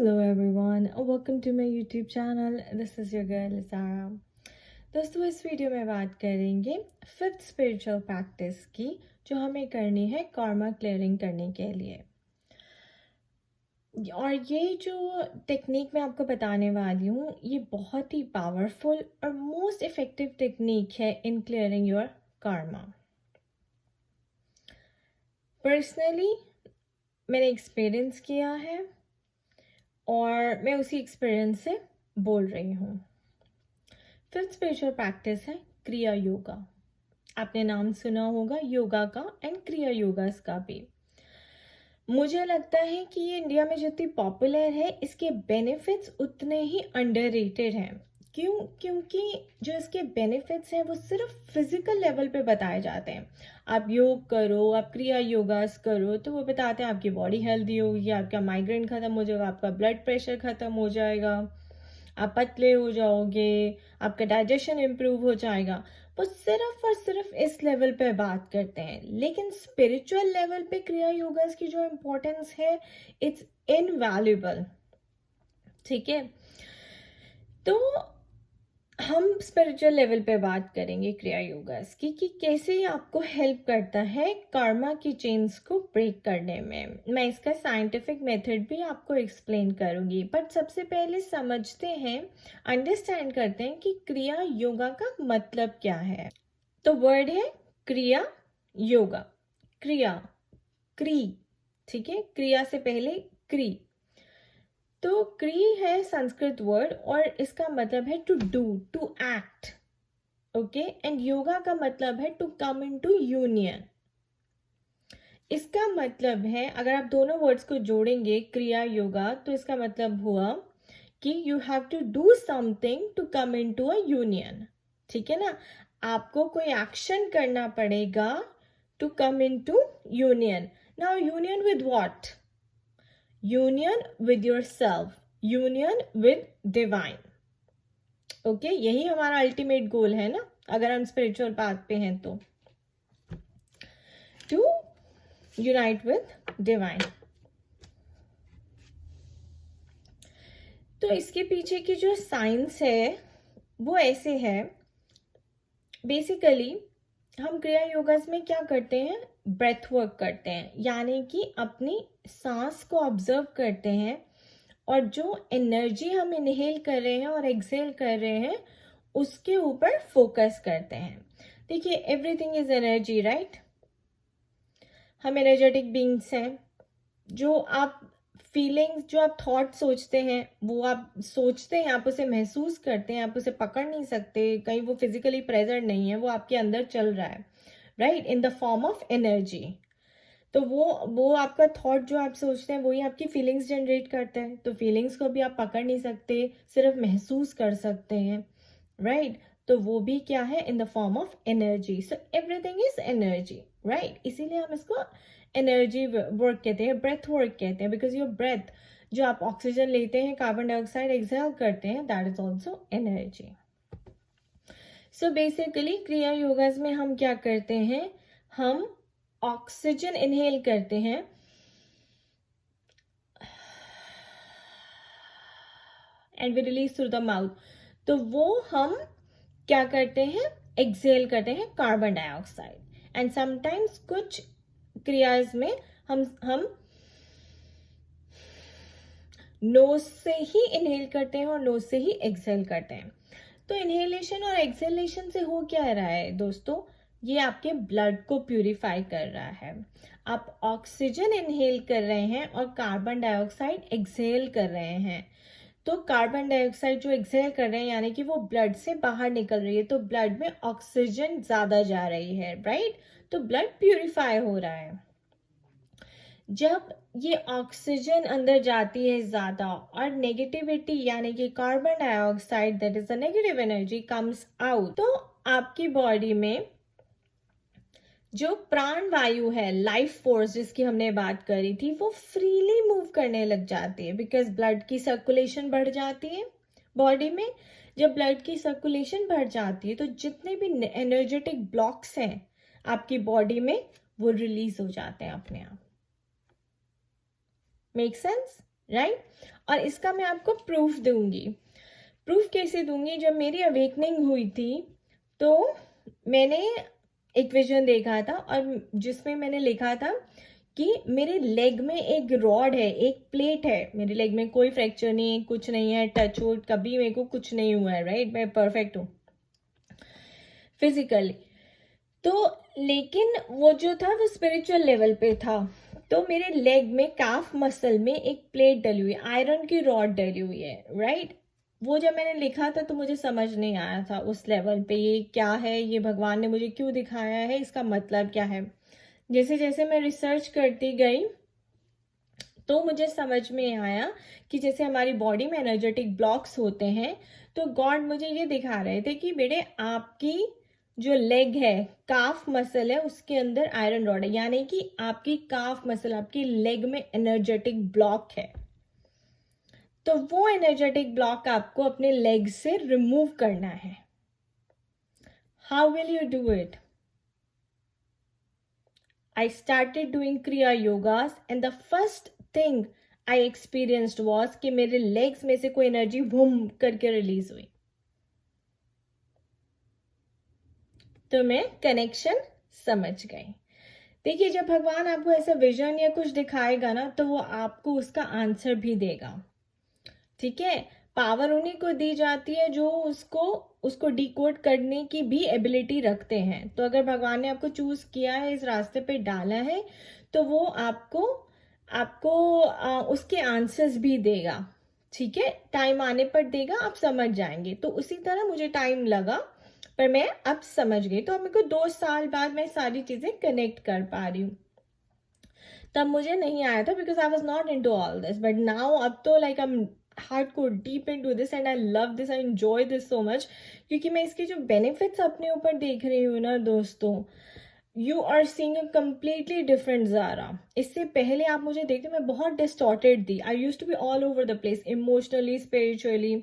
Hello everyone, welcome to my YouTube channel. This is your girl Zara. दोस्तों इस video में बात करेंगे फिफ्थ स्पिरिचुअल प्रैक्टिस की जो हमें करनी है कर्मा क्लियरिंग करने के लिए। और ये जो टेक्निक मैं आपको बताने वाली हूँ ये बहुत ही पावरफुल और मोस्ट इफेक्टिव टेक्निक है इन क्लियरिंग योर कर्मा। पर्सनली मैंने एक्सपीरियंस किया है और मैं उसी एक्सपीरियंस से बोल रही हूँ। फिफ्थ स्पिरिचुअल प्रैक्टिस है क्रिया योगा। आपने नाम सुना होगा योगा का एंड क्रिया योगास का भी। मुझे लगता है कि ये इंडिया में जितनी पॉपुलर है इसके बेनिफिट्स उतने ही अंडररेटेड हैं। क्यों? क्योंकि जो इसके बेनिफिट्स हैं वो सिर्फ फिजिकल लेवल पे बताए जाते हैं। आप योग करो, आप क्रिया योगास करो तो वो बताते हैं आपकी बॉडी हेल्दी होगी, आपका माइग्रेन खत्म हो जाएगा, आपका ब्लड प्रेशर खत्म हो जाएगा, आप पतले हो जाओगे, आपका डाइजेशन इम्प्रूव हो जाएगा। वो सिर्फ और सिर्फ इस लेवल पे बात करते हैं, लेकिन स्पिरिचुअल लेवल पे क्रिया योगास की जो इम्पोर्टेंस है इट्स इनवैल्यूएबल। ठीक है, तो हम स्पिरिचुअल लेवल पे बात करेंगे क्रिया योगास की कि कैसे ये आपको हेल्प करता है कर्मा की चेन्स को ब्रेक करने में। मैं इसका साइंटिफिक मेथड भी आपको एक्सप्लेन करूंगी, बट सबसे पहले समझते हैं, अंडरस्टैंड करते हैं कि क्रिया योगा का मतलब क्या है। तो वर्ड है क्रिया योगा। क्रिया, क्री, ठीक है, क्रिया से पहले क्री। तो क्री है संस्कृत वर्ड और इसका मतलब है to do, to act. Okay, and yoga का मतलब है to come into union. इसका मतलब है अगर आप दोनों वर्ड्स को जोड़ेंगे क्रिया योगा तो इसका मतलब हुआ कि you have to do something to come into a union. ठीक है ना, आपको कोई एक्शन करना पड़ेगा to come into union. Now union with what? Union with yourself, union with divine. Okay, यही हमारा अल्टीमेट गोल है ना अगर हम स्पिरिचुअल पाथ पे हैं तो, टू यूनाइट विद डिवाइन। तो इसके पीछे की जो साइंस है वो ऐसे है। बेसिकली हम क्रिया योगास में क्या करते हैं? ब्रेथ वर्क करते हैं, यानी कि अपनी सांस को ऑब्जर्व करते हैं और जो एनर्जी हम इनहेल कर रहे हैं और एक्सहेल कर रहे हैं उसके ऊपर फोकस करते हैं। देखिए, एवरीथिंग इज एनर्जी, राइट? हम एनर्जेटिक बीइंग्स हैं। जो आप फीलिंग्स, जो आप थॉट सोचते हैं वो आप सोचते हैं, आप उसे महसूस करते हैं, आप उसे पकड़ नहीं सकते, कहीं वो फिजिकली प्रेजेंट नहीं है, वो आपके अंदर चल रहा है, right, in the form of energy. तो वो आपका थॉट जो आप सोचते हैं वही आपकी फीलिंग्स जनरेट करता है। तो फीलिंग्स को भी आप पकड़ नहीं सकते, सिर्फ महसूस कर सकते हैं, राइट? तो वो भी क्या है? इन the form of energy. So everything is energy, right? इसीलिए हम इसको एनर्जी वर्क कहते हैं, ब्रेथ वर्क कहते हैं, बिकॉज योर ब्रेथ, जो आप ऑक्सीजन लेते हैं, कार्बन डाइऑक्साइड एक्सहेल करते हैं, that is also energy. So basically क्रिया योगास में हम क्या करते हैं? हम ऑक्सीजन इनहेल करते हैं and we release through the mouth. तो वो हम क्या करते हैं? एक्सहेल करते हैं कार्बन डाइऑक्साइड। एंड समटाइम्स कुछ क्रियाज में हम नोज से ही इनहेल करते हैं और नोज से ही एक्सहेल करते हैं। तो इनहेलेशन और एक्सहेलेशन से हो क्या रहा है दोस्तों? ये आपके ब्लड को प्यूरिफाई कर रहा है। आप ऑक्सीजन इनहेल कर रहे हैं और कार्बन डाइऑक्साइड एक्सहेल कर रहे हैं। तो कार्बन डाइऑक्साइड जो एक्सहेल कर रहे हैं यानी कि वो ब्लड से बाहर निकल रही है, तो ब्लड में ऑक्सीजन ज्यादा जा रही है, राइट? तो ब्लड प्यूरिफाई हो रहा है। जब ये ऑक्सीजन अंदर जाती है ज्यादा और नेगेटिविटी यानी कि carbon dioxide, that is the negative energy, comes out, तो आपकी बॉडी में जो प्राण वायु है, लाइफ फोर्स जिसकी हमने बात करी थी, वो फ्रीली मूव करने लग जाती है, बिकॉज ब्लड की सर्कुलेशन बढ़ जाती है बॉडी में। जब ब्लड की सर्कुलेशन बढ़ जाती है तो जितने भी एनर्जेटिक ब्लॉक्स हैं आपकी बॉडी में वो रिलीज हो जाते हैं अपने आप। Make sense? राइट। और इसका मैं आपको प्रूफ दूंगी। प्रूफ कैसे दूंगी? जब मेरी अवेकनिंग हुई थी तो मैंने एक विजन देखा था और जिसमें मैंने लिखा था कि मेरे लेग में एक रॉड है, एक प्लेट है, मेरे लेग में कोई फ्रैक्चर नहीं है, कुछ नहीं है, टच वुड, कभी मेरे को कुछ नहीं हुआ है, राइट, मैं परफेक्ट हूँ फिजिकली। तो लेकिन वो जो था वो स्पिरिचुअल लेवल पे था। तो मेरे लेग में काफ मसल में एक प्लेट डली हुई, आयरन की रॉड डली हुई है, राइट। वो जब मैंने लिखा था तो मुझे समझ नहीं आया था उस लेवल पे ये क्या है, ये भगवान ने मुझे क्यों दिखाया है, इसका मतलब क्या है। जैसे जैसे मैं रिसर्च करती गई तो मुझे समझ में आया कि जैसे हमारी बॉडी में एनर्जेटिक ब्लॉक्स होते हैं, तो गॉड मुझे ये दिखा रहे थे कि बेटे आपकी जो लेग है, काफ मसल है, उसके अंदर आयरन रॉड है, यानी कि आपकी काफ मसल, आपकी लेग में एनर्जेटिक ब्लॉक है। तो वो एनर्जेटिक ब्लॉक आपको अपने लेग से रिमूव करना है। How will you do it? I started doing Kriya Yogas and the first thing I experienced was कि मेरे legs में से कोई एनर्जी वूम करके रिलीज हुई। तो मैं कनेक्शन समझ गई। देखिए, जब भगवान आपको ऐसा विजन या कुछ दिखाएगा ना तो वो आपको उसका आंसर भी देगा, ठीक है। पावर उन्हीं को दी जाती है जो उसको डिकोड करने की भी एबिलिटी रखते हैं। तो अगर भगवान ने आपको चूज किया है, इस रास्ते पे डाला है, तो वो आपको आपको उसके आंसर्स भी देगा, ठीक है। टाइम आने पर देगा, आप समझ जाएंगे। तो उसी तरह मुझे टाइम लगा पर मैं अब समझ गई। तो अब मेरे को 2 साल बाद मैं सारी चीजें कनेक्ट कर पा रही हूँ। तब मुझे नहीं आया था because I was not into all this, but now अब तो like I am hardcore deep into this and I love this, I enjoy this so much, क्योंकि मैं इसके जो benefits अपने ऊपर देख रही हूँ ना दोस्तों, you are seeing a completely different Zara. इससे पहले आप मुझे देखते, मैं बहुत डिस्टॉर्टेड थी, I used to be all over the place, emotionally, spiritually,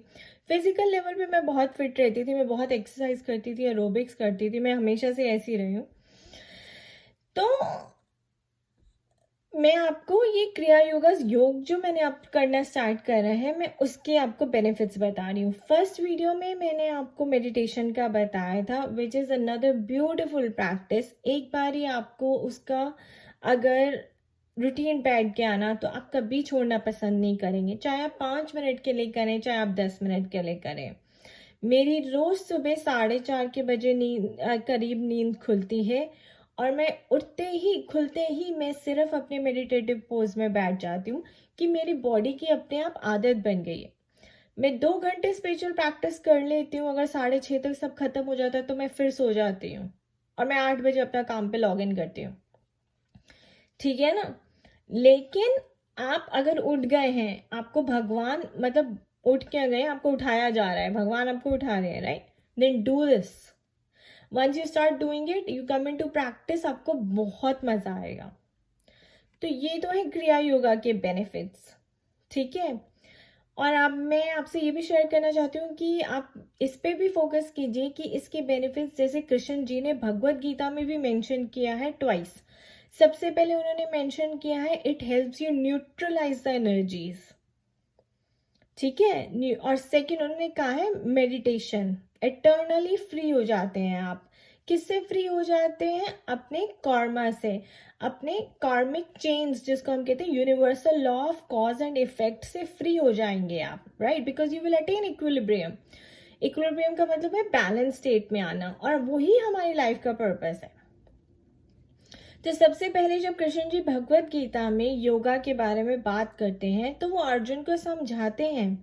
physical level पे मैं बहुत फिट रहती थी, मैं बहुत एक्सरसाइज करती थी, एरोबिक्स करती थी, मैं हमेशा से ऐसी रही हूँ। तो मैं आपको ये क्रिया योगा योग जो मैंने आप करना स्टार्ट करा है, मैं उसके आपको बेनिफिट्स बता रही हूँ। फर्स्ट वीडियो में मैंने आपको मेडिटेशन का बताया था, which is another beautiful practice. एक बार ही आपको उसका अगर रूटीन बैठ गया ना तो आप कभी छोड़ना पसंद नहीं करेंगे, चाहे आप 5 मिनट के लिए करें, चाहे आप 10 मिनट के लिए करें। मेरी रोज सुबह 4:30 के बजे करीब नींद खुलती है और मैं उठते ही खुलते ही मैं सिर्फ अपने मेडिटेटिव पोज में बैठ जाती हूँ कि मेरी बॉडी की अपने आप आदत बन गई है। मैं 2 घंटे स्पिरिचुअल प्रैक्टिस कर लेती हूँ, अगर 6:30 तक सब खत्म हो जाता है तो मैं फिर सो जाती हूँ और मैं 8 बजे अपना काम पे लॉग इन करती हूँ, ठीक है ना। लेकिन आप अगर उठ गए हैं, आपको भगवान मतलब उठ क्या गए, आपको उठाया जा रहा है, भगवान आपको उठा रहे हैं, right, then do this. Once you start doing it, you come into practice, आपको बहुत मजा आएगा। तो ये तो है क्रिया योगा के बेनिफिट्स, ठीक है। और अब मैं आपसे ये भी शेयर करना चाहती हूँ कि आप इस पे भी फोकस कीजिए कि इसके बेनिफिट्स जैसे कृष्ण जी ने भगवत गीता में भी मेंशन किया है ट्वाइस। सबसे पहले उन्होंने मेंशन किया है it helps you neutralise the energies, ठीक है। और सेकंड उन्होंने कहा है मेडिटेशन, इटर्नली फ्री हो जाते हैं आप। किससे फ्री हो जाते हैं? अपने कर्मा से, अपने कार्मिक चेन्स जिसको हम कहते हैं universal law of cause and effect से फ्री हो जाएंगे आप, right, because you will attain equilibrium. Equilibrium का मतलब है बैलेंस स्टेट में आना, और वही हमारी लाइफ का पर्पस है। तो सबसे पहले जब कृष्ण जी भगवत गीता में योगा के बारे में बात करते हैं तो वो अर्जुन को समझाते हैं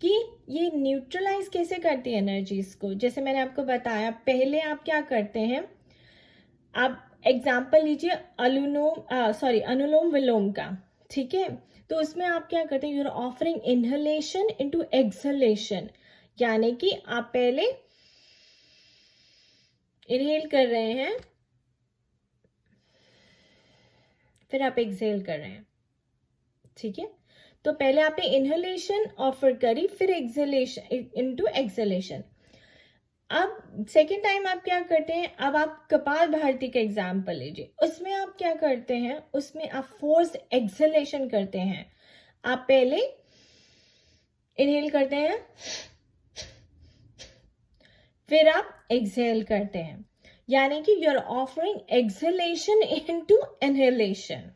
कि ये न्यूट्रलाइज कैसे करती है एनर्जीज को। जैसे मैंने आपको बताया, पहले आप क्या करते हैं, आप एग्जाम्पल लीजिए अनुलोम विलोम का, ठीक है। तो उसमें आप क्या करते हैं, you're offering inhalation into exhalation, यानी कि आप पहले इनहेल कर रहे हैं, फिर आप एक्सहेल कर रहे हैं, ठीक है। तो पहले आपने इनहेलेशन ऑफर करी, फिर एक्सहेलेशन इनटू एक्सहेलेशन। अब सेकेंड टाइम आप क्या करते हैं, अब आप कपाल भारती का एग्जाम्पल लीजिए, उसमें आप क्या करते हैं, उसमें आप फोर्स एक्सहेलेशन करते हैं। आप पहले इनहेल करते हैं, फिर आप एक्सहेल करते हैं, यानी कि you are offering exhalation into inhalation.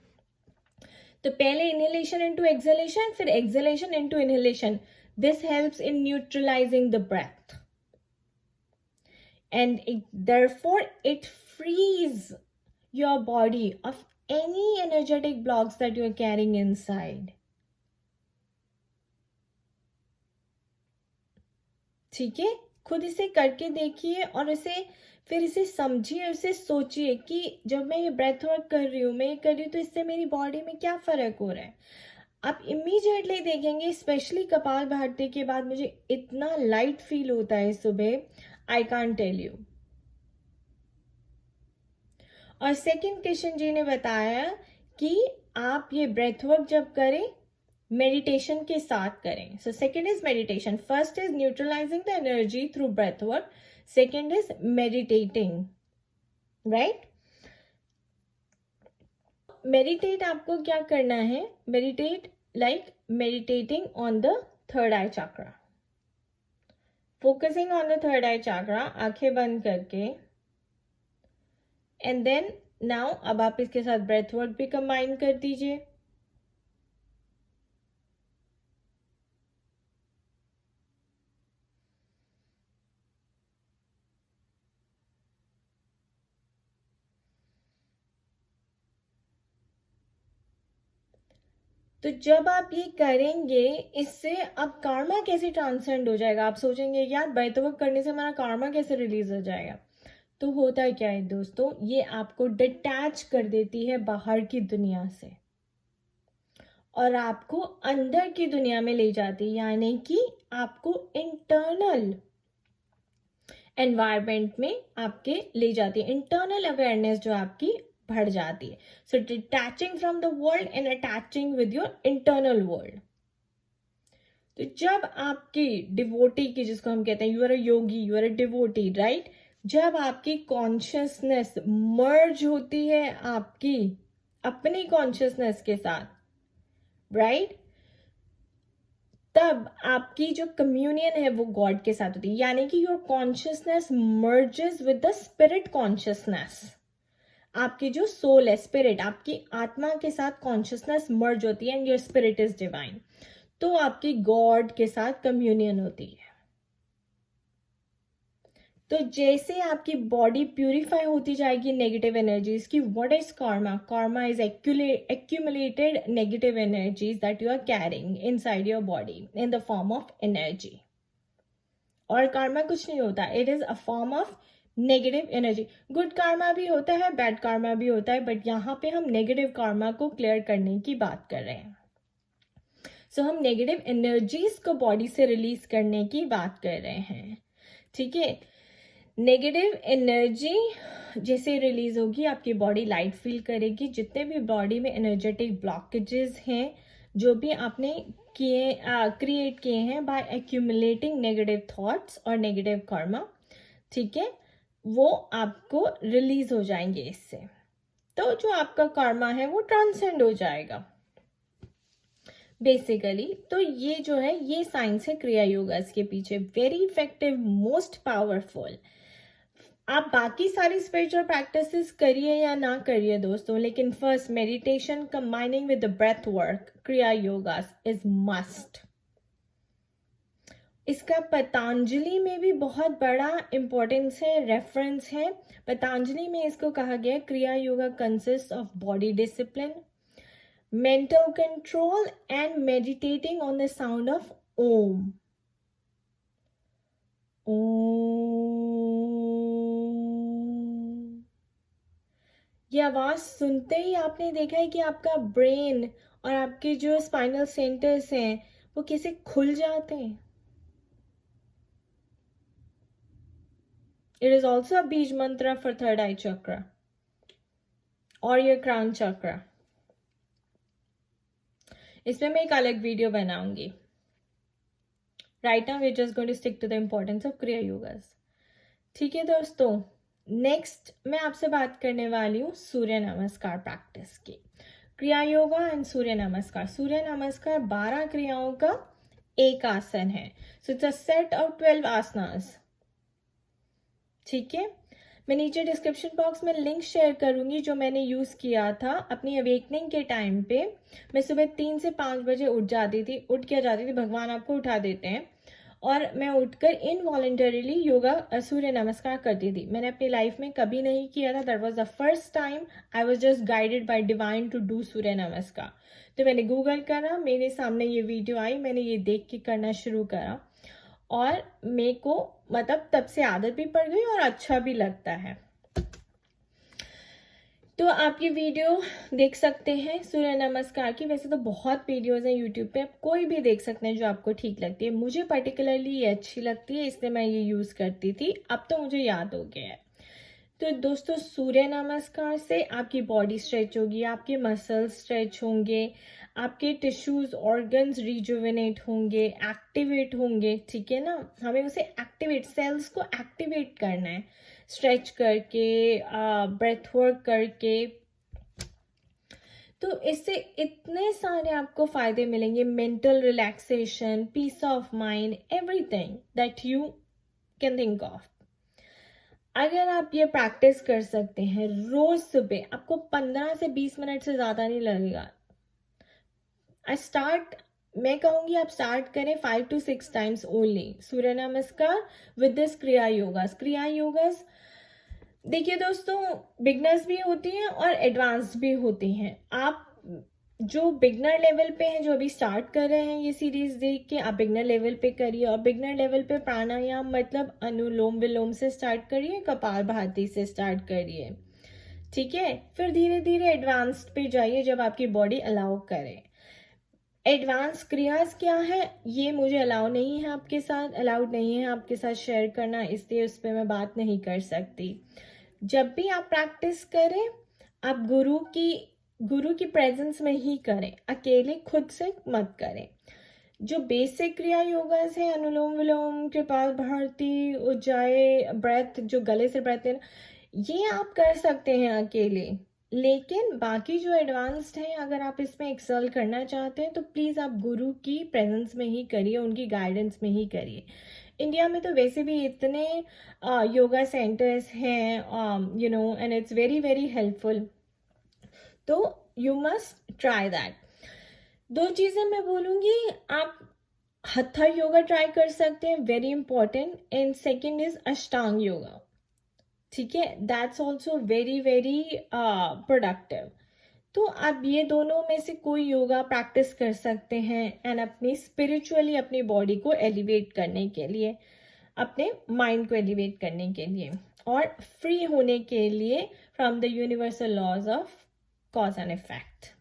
तो पहले इनहेलेशन इनटू एक्सहेलेशन, फिर exhalation into inhalation. This helps in neutralizing the breath, and therefore it frees your body of any energetic blocks that you are carrying inside. ठीक है, खुद इसे करके देखिए और फिर इसे समझिए, उसे सोचिए कि जब मैं ये ब्रेथ वर्क कर रही हूँ, मैं ये कर रही हूँ, तो इससे मेरी बॉडी में क्या फर्क हो रहा है. आप इमीडिएटली देखेंगे, स्पेशली कपालभाति के बाद मुझे इतना लाइट फील होता है सुबह, आई कांट टेल यू. और सेकंड किशन जी ने बताया कि आप ये ब्रेथ वर्क जब करें मेडिटेशन के साथ करें. So second is meditation. First is neutralizing the energy through breath work, second is meditating, right. Meditate आपको क्या करना है, meditate like meditating on the third eye chakra, focusing on the third eye chakra, आंखें बंद करके. एंड देन नाउ अब आप इसके साथ ब्रेथ वर्क भी कंबाइन कर दीजिए. तो जब आप ये करेंगे, इससे अब कार्मा कैसे ट्रांसेंड हो जाएगा. आप सोचेंगे यार ब्रेथ वर्क करने से हमारा कार्मा कैसे रिलीज हो जाएगा. तो होता क्या है दोस्तों, ये आपको डिटैच कर देती है बाहर की दुनिया से और आपको अंदर की दुनिया में ले जाती है, यानी कि आपको इंटरनल एनवायरनमेंट में आपके ले जाती है. इंटरनल अवेयरनेस जो आपकी बढ़ जाती है. So detaching from the world and attaching with your internal world. तो जब आपकी डिवोटी की, जिसको हम कहते हैं you are a yogi, you are a devotee, right, जब आपकी कॉन्शियसनेस मर्ज होती है आपकी अपनी कॉन्शियसनेस के साथ, राइट, तब आपकी जो कम्युनियन है वो गॉड के साथ होती है, यानी कि your consciousness merges with the spirit consciousness. आपकी जो सोल है, स्पिरिट, आपकी आत्मा के साथ कॉन्शियसनेस मर्ज होती है and your spirit is divine. तो आपकी गॉड के साथ कम्युनियन होती है. तो जैसे आपकी बॉडी प्यूरिफाई होती जाएगी नेगेटिव एनर्जीज की, what is karma? Karma is accumulated negative energies that you are carrying inside your body in the form of energy. और कार्मा कुछ नहीं होता, it is a form of negative energy. Good karma भी होता है, बैड कार्मा भी होता है, बट यहाँ पे हम नेगेटिव कार्मा को क्लियर करने की बात कर रहे हैं. सो हम नेगेटिव एनर्जीज को बॉडी से रिलीज करने की बात कर रहे हैं. ठीक है, नेगेटिव एनर्जी जैसे रिलीज होगी आपकी बॉडी लाइट फील करेगी. जितने भी बॉडी में एनर्जेटिक ब्लॉकेजेस हैं, जो भी आपने क्रिएट किए हैं बाय एक्यूमुलेटिंग नेगेटिव थॉट्स और नेगेटिव कर्मा, ठीक है, वो आपको रिलीज हो जाएंगे इससे. तो जो आपका कर्मा है वो ट्रांसेंड हो जाएगा बेसिकली. तो ये जो है ये साइंस है क्रिया योगा के पीछे. Very effective, most powerful. आप बाकी सारी स्पिरिचुअल प्रैक्टिसेस करिए या ना करिए दोस्तों, लेकिन first meditation combining with the breath work, kriya yoga is must. इसका पतंजलि में भी बहुत बड़ा इंपॉर्टेंस है, रेफरेंस है. पतंजलि में इसको कहा गया क्रिया yoga consist of body discipline, mental control and meditating on the sound of Om. ये आवाज सुनते ही आपने देखा है कि आपका ब्रेन और आपके जो स्पाइनल सेंटर्स हैं वो कैसे खुल जाते हैं. It is also a बीज mantra for third eye chakra or your crown chakra. इसमें मैं एक अलग वीडियो बनाऊंगी. Right now we just going to stick to the importance of kriya yogas. ठीक है दोस्तों, नेक्स्ट मैं आपसे बात करने वाली हूँ सूर्य नमस्कार प्रैक्टिस की. क्रिया योगा एंड सूर्य नमस्कार। सूर्य नमस्कार 12 क्रियाओं का एक आसन है। So it's a set of 12 आसनास। ठीक है, मैं नीचे डिस्क्रिप्शन बॉक्स में लिंक शेयर करूंगी जो मैंने यूज किया था अपनी अवेकनिंग के टाइम पे। मैं सुबह 3 से 5 बजे उठ जाती थी, भगवान आपको उठा देते हैं, और मैं उठकर इनवॉलेंटरीली योगा सूर्य नमस्कार करती थी। मैंने अपनी लाइफ में कभी नहीं किया था। That was the first time I was just guided by divine to do Surya Namaskar. तो मैंने गूगल करा, मेरे सामने ये वीडियो आई, मैंने ये देख के करना शुरू करा, और मेरे को मतलब तब से आदत भी पड़ गई और अच्छा भी लगता है। तो आप ये वीडियो देख सकते हैं सूर्य नमस्कार की। वैसे तो बहुत वीडियोस हैं यूट्यूब पे, आप कोई भी देख सकते हैं जो आपको ठीक लगती है। मुझे पर्टिकुलरली ये अच्छी लगती है, इसलिए मैं ये यूज़ करती थी। अब तो मुझे याद हो गया है। तो दोस्तों, सूर्य नमस्कार से आपकी बॉडी स्ट्रेच होगी, आपके मसल्स स्ट्रेच होंगे, आपके टिश्यूज ऑर्गन्स रिजुविनेट होंगे, एक्टिवेट होंगे। ठीक है ना, हमें उसे एक्टिवेट, सेल्स को एक्टिवेट करना है स्ट्रेच करके, ब्रेथ वर्क करके। तो इससे इतने सारे आपको फायदे मिलेंगे, mental relaxation, peace of mind, everything that you can think of. अगर आप ये प्रैक्टिस कर सकते हैं रोज सुबह, आपको 15 से 20 मिनट से ज़्यादा नहीं लगेगा। मैं कहूँगी आप स्टार्ट करें 5 to 6 टाइम्स ओनली सूर्य नमस्कार विद दिस क्रिया योगास। देखिए दोस्तों, बिगनर्स भी होती हैं और एडवांस्ड भी होती हैं। आप जो बिगनर लेवल पे हैं, जो अभी स्टार्ट कर रहे हैं ये सीरीज देख के, आप बिगनर लेवल पे करिए। और बिगनर लेवल पे प्राणायाम मतलब अनुलोम विलोम से स्टार्ट करिए, कपालभाति से स्टार्ट करिए। ठीक है, फिर धीरे धीरे एडवांस्ड पे जाइए जब आपकी बॉडी अलाउ करे। एडवांस क्रियाज क्या है ये मुझे अलाउड नहीं है आपके साथ शेयर करना, इसलिए उस पर मैं बात नहीं कर सकती। जब भी आप प्रैक्टिस करें, आप गुरु की प्रेजेंस में ही करें, अकेले खुद से मत करें। जो बेसिक क्रिया योगास है, अनुलोम विलोम, कपालभाति, उज्जाई ब्रेथ, जो गले से ब्रेथ लेना, ये आप कर सकते हैं अकेले। लेकिन बाकी जो एडवांस्ड है, अगर आप इसमें एक्सेल करना चाहते हैं तो प्लीज़ आप गुरु की प्रेजेंस में ही करिए, उनकी गाइडेंस में ही करिए। इंडिया में तो वैसे भी इतने योगा सेंटर्स हैं, you know, and it's very very helpful. तो यू मस्ट ट्राई दैट। 2 चीज़ें मैं बोलूँगी, आप हत्था योगा ट्राई कर सकते हैं, very important, and second is अष्टांग योगा। ठीक है, that's also very very productive. तो आप ये दोनों में से कोई योगा प्रैक्टिस कर सकते हैं, एंड अपनी स्पिरिचुअली अपनी बॉडी को एलिवेट करने के लिए, अपने माइंड को एलिवेट करने के लिए, और फ्री होने के लिए from the universal laws of cause and effect.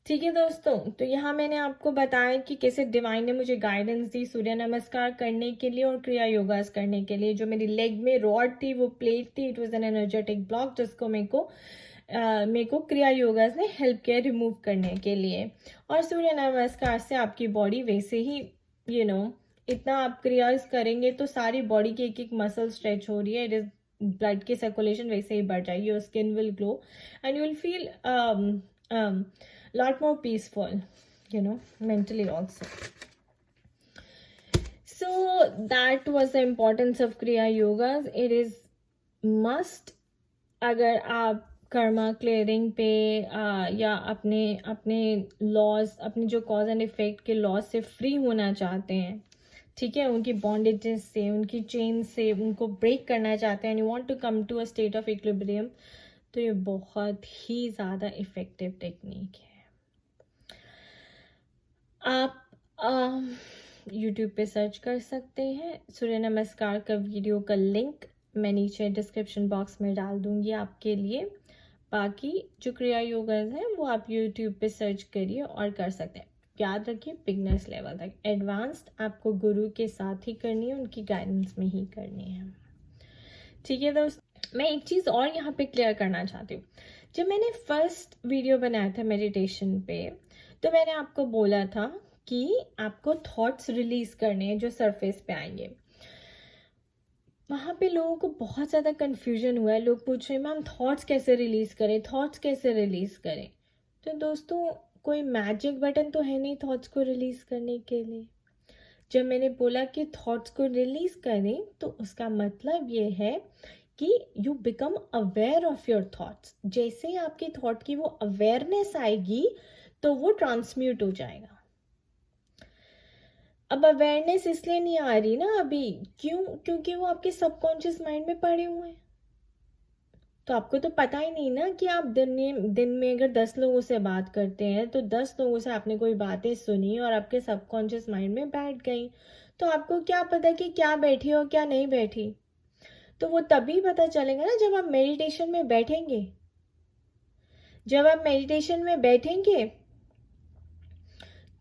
ठीक है दोस्तों, तो यहाँ मैंने आपको बताया कि कैसे डिवाइन ने मुझे गाइडेंस दी सूर्य नमस्कार करने के लिए और क्रिया योगास करने के लिए। जो मेरी लेग में रॉड थी, वो प्लेट थी, it was an energetic block, जिसको मेरे को क्रिया योगास ने हेल्प किया रिमूव करने के लिए। और सूर्य नमस्कार से आपकी बॉडी वैसे ही यू नो इतना आप क्रियाज करेंगे तो सारी बॉडी की एक एक मसल स्ट्रेच हो रही है, इट इज ब्लड की सर्कुलेशन वैसे ही बढ़ जाएगी, your skin will glow and you will feel lot more peaceful, you know, mentally also. So that was the importance of kriya yogas. It is must, अगर आप Karma clearing पे या अपने laws, अपने जो कॉज एंड इफेक्ट के laws से free होना चाहते हैं, ठीक है, उनकी बॉन्डेजेस से, उनकी चेन से उनको ब्रेक करना चाहते हैं, you want to come to a state of equilibrium, तो ये बहुत ही ज़्यादा इफेक्टिव टेक्निक है। आप यूट्यूब पे सर्च कर सकते हैं, सूर्य नमस्कार का वीडियो का लिंक मैं नीचे डिस्क्रिप्शन बॉक्स में डाल दूंगी आपके लिए। बाकी जो क्रिया योगास हैं वो आप यूट्यूब पे सर्च करिए और कर सकते हैं। याद रखिए, बिगनर्स लेवल तक, एडवांस्ड आपको गुरु के साथ ही करनी है, उनकी गाइडेंस में ही करनी है। ठीक है दोस्त, मैं एक चीज़ और यहाँ पे क्लियर करना चाहती हूँ। जब मैंने फर्स्ट वीडियो बनाया था मेडिटेशन पे, तो मैंने आपको बोला था कि आपको थॉट्स रिलीज करने हैं जो सरफेस पे आएंगे। वहाँ पे लोगों को बहुत ज़्यादा कन्फ्यूजन हुआ है। लोग पूछ रहे हैं मैम थॉट्स कैसे रिलीज़ करें, थॉट्स कैसे रिलीज़ करें। तो दोस्तों कोई मैजिक बटन तो है नहीं थॉट्स को रिलीज़ करने के लिए। जब मैंने बोला कि थॉट्स को रिलीज़ करें तो उसका मतलब ये है कि you become aware of your thoughts. जैसे ही आपकी थॉट की वो अवेयरनेस आएगी तो वो ट्रांसम्यूट हो जाएगा। अब अवेयरनेस इसलिए नहीं आ रही ना अभी, क्यों? क्योंकि वो आपके सबकॉन्शियस माइंड में पड़े हुए हैं। तो आपको तो पता ही नहीं ना कि आप दिन में अगर 10 लोगों से बात करते हैं तो 10 लोगों से आपने कोई बातें सुनी और आपके सबकॉन्शियस माइंड में बैठ गई। तो आपको क्या पता कि क्या बैठी और क्या नहीं बैठी? तो वो तभी पता चलेगा ना जब आप मेडिटेशन में बैठेंगे। जब आप मेडिटेशन में बैठेंगे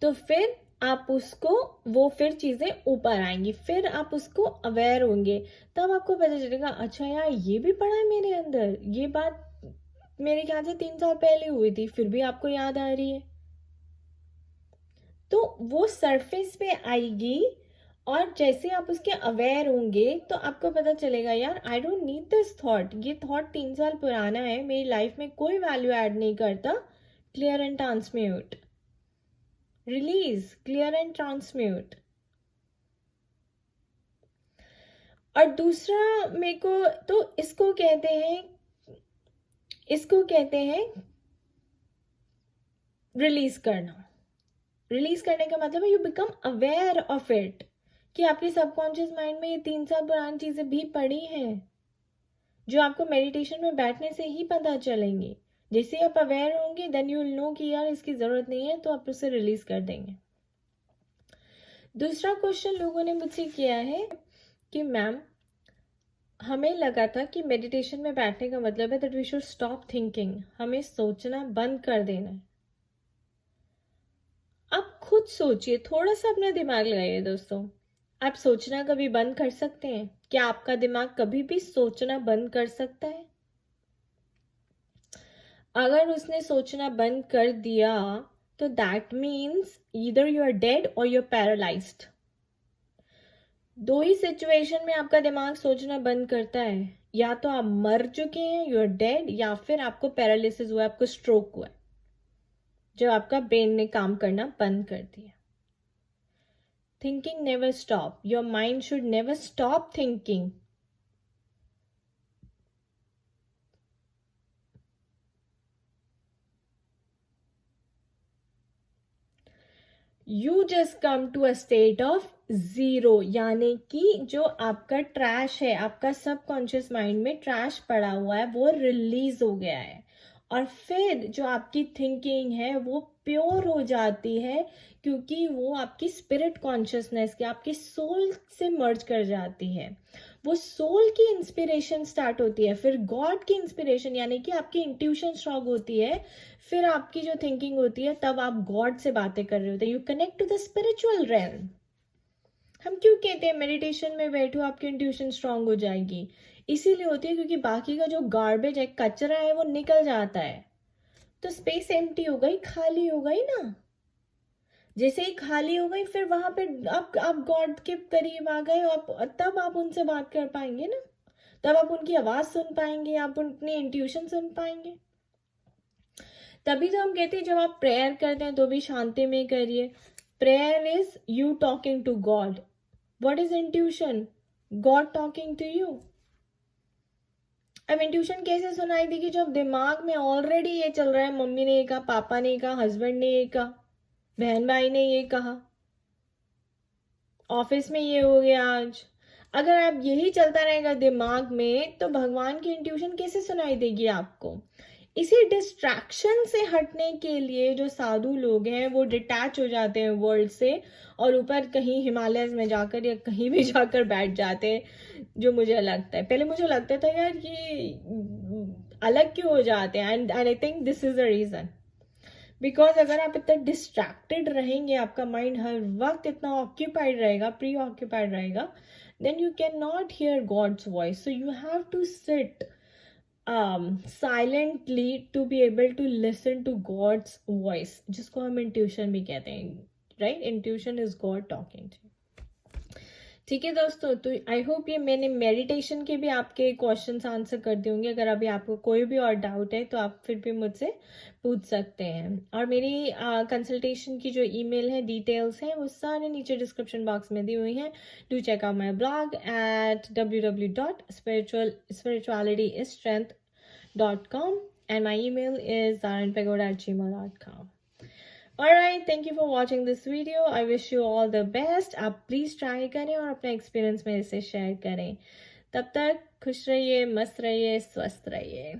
तो फिर आप उसको, वो फिर चीज़ें ऊपर आएंगी, फिर आप उसको अवेयर होंगे। तब आपको पता चलेगा अच्छा यार ये भी पड़ा है मेरे अंदर, ये बात मेरे ख्याल से 3 साल पहले हुई थी फिर भी आपको याद आ रही है। तो वो सरफेस पे आएगी और जैसे आप उसके अवेयर होंगे तो आपको पता चलेगा यार I don't need this thought, ये थॉट 3 साल पुराना है, मेरी लाइफ में कोई वैल्यू ऐड नहीं करता। Clear and transmute, release, clear and transmute. और दूसरा मेरे को तो इसको कहते हैं रिलीज करना। रिलीज करने का मतलब है you become aware of it, कि आपके सबकॉन्शियस माइंड में ये 3 साल पुरानी चीजें भी पड़ी हैं जो आपको मेडिटेशन में बैठने से ही पता चलेंगी। जैसे आप अवेयर होंगे देन यू विल नो कि यार इसकी जरूरत नहीं है, तो आप उसे रिलीज कर देंगे। दूसरा क्वेश्चन लोगों ने मुझसे किया है कि मैम हमें लगा था कि मेडिटेशन में बैठने का मतलब है that we should stop thinking, हमें सोचना बंद कर देना है। आप खुद सोचिए, थोड़ा सा अपना दिमाग लगाइए दोस्तों। आप सोचना कभी बंद कर सकते हैं? क्या आपका दिमाग कभी भी सोचना बंद कर सकता है? अगर उसने सोचना बंद कर दिया तो that means either you are dead और यू आर पैरालाइज्ड। दो ही सिचुएशन में आपका दिमाग सोचना बंद करता है, या तो आप मर चुके हैं, यू आर डेड, या फिर आपको पैरालिसिस हुआ है, आपको स्ट्रोक हुआ है, जब आपका ब्रेन ने काम करना बंद कर दिया। Thinking never stop, your mind should never stop thinking. You just come to a state of zero, यानी कि जो आपका ट्रैश है, आपका सबकॉन्शियस माइंड में ट्रैश पड़ा हुआ है, वो रिलीज हो गया है। और फिर जो आपकी थिंकिंग है वो प्योर हो जाती है, क्योंकि वो आपकी स्पिरिट कॉन्शियसनेस के, आपके सोल से मर्ज कर जाती है। वो सोल की इंस्पिरेशन स्टार्ट होती है, फिर गॉड की इंस्पिरेशन, यानी कि आपकी इंट्यूशन स्ट्रॉन्ग होती है, फिर आपकी जो थिंकिंग होती है, तब आप गॉड से बातें कर रहे होते हैं। You connect to the spiritual realm. हम क्यों कहते हैं मेडिटेशन में बैठो आपकी इंट्यूशन स्ट्रांग हो जाएगी? इसीलिए होती है क्योंकि बाकी का जो गार्बेज है, कचरा है, वो निकल जाता है, तो स्पेस एम्प्टी हो गई, खाली हो गई ना। जैसे ही खाली हो गई फिर वहां पे आप गॉड के करीब आ गए, और तब आप उनसे बात कर पाएंगे ना, तब आप उनकी आवाज सुन पाएंगे, आप अपनी इंट्यूशन सुन पाएंगे। तभी तो हम कहते हैं जब आप प्रेयर करते हैं तो भी शांति में करिए। Prayer is you talking to God. What is intuition? God talking to you. अब इंट्यूशन कैसे सुनाई देगी? जब दिमाग में ऑलरेडी ये चल रहा है, मम्मी ने ये कहा, पापा ने ये कहा, हस्बैंड ने ये कहा, बहन भाई ने ये कहा, ऑफिस में ये हो गया आज। अगर आप यही चलता रहेगा दिमाग में तो भगवान की इंट्यूशन कैसे सुनाई देगी आपको? इसी डिस्ट्रैक्शन से हटने के लिए जो साधु लोग हैं वो डिटैच हो जाते हैं वर्ल्ड से, और ऊपर कहीं हिमालय में जाकर या कहीं भी जाकर बैठ जाते हैं। जो मुझे लगता है, पहले मुझे लगता था यार ये अलग क्यों हो जाते हैं, and I think this is the reason. Because अगर आप इतना डिस्ट्रैक्टेड रहेंगे, आपका माइंड हर वक्त इतना ऑक्यूपाइड रहेगा, प्री ऑक्यूपाइड रहेगा, then you cannot hear God's voice. So you have to sit silently to be able to listen to God's voice, जिसको हम intuition भी कहते हैं, right? Intuition is God talking to you. ठीक है दोस्तों, तो आई होप ये मैंने मेडिटेशन के भी आपके क्वेश्चंस आंसर कर दिए होंगे। अगर अभी आपको कोई भी और डाउट है तो आप फिर भी मुझसे पूछ सकते हैं। और मेरी कंसल्टेशन की जो ईमेल है, डिटेल्स हैं, वो सारे नीचे डिस्क्रिप्शन बॉक्स में दी हुई हैं। Do check out my blog at www.spiritualityisstrength.com and my email is zaranpagoda@gmail.com. Alright, thank you for watching this video. I wish you all the best. आप प्लीज़ ट्राई करें और अपना एक्सपीरियंस मेरे से शेयर करें। तब तक खुश रहिए, मस्त रहिए, स्वस्थ रहिए।